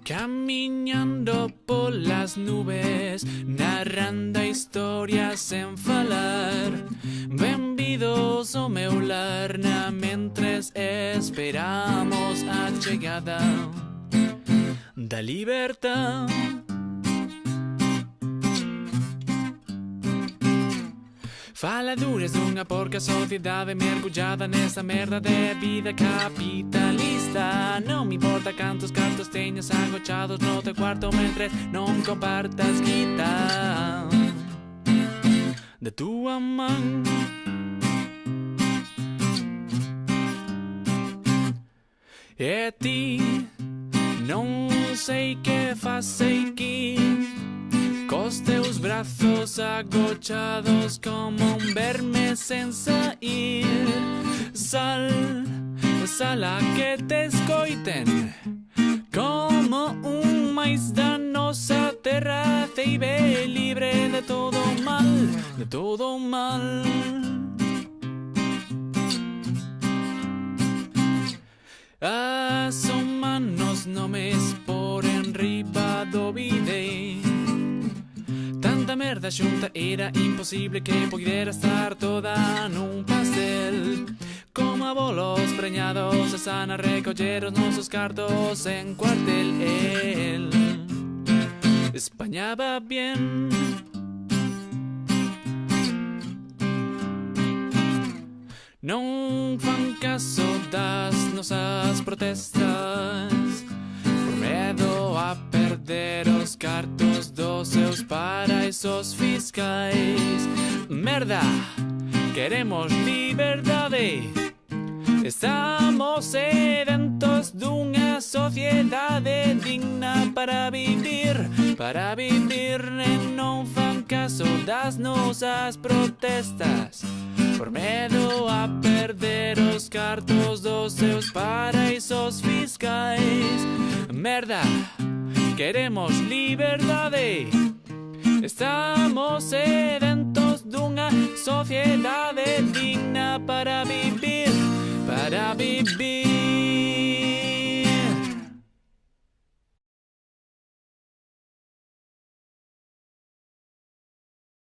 Caminhando polas nubes, narrando historias sen falar. Benvidos ao meu lar, na mentres esperamos a chegada da liberdade. Faladuras dunha porca sociedade mergullada nessa merda de vida capitalista. Non me importa cantos cartos teñas agochados no teu cuarto mentres non compartas guita de tua man. E ti non sei que facei aquí, cos teus brazos agochados como un verme sen sair. Sal a que te escoiten como un máis da nosa terra. Ceibe libre de todo mal, de todo mal. Asomanos nomes por enriba do bidei. Tanta merda xunta era imposible que pudera estar toda nun pastel. Como abolos preñados están a recoller os nosos cartos en cuartel. España va bien. Non fan caso das nosas protestas por medo a perder os cartos dos seus paraísos fiscais. Merda, queremos liberdade. Estamos sedentos dunha sociedade digna para vivir. Para vivir e non fan caso das nosas protestas por medo a perder os cartos dos seus paraísos fiscais. Merda, queremos liberdade. Estamos sedentos dunha sociedade digna para vivir. Para vivir.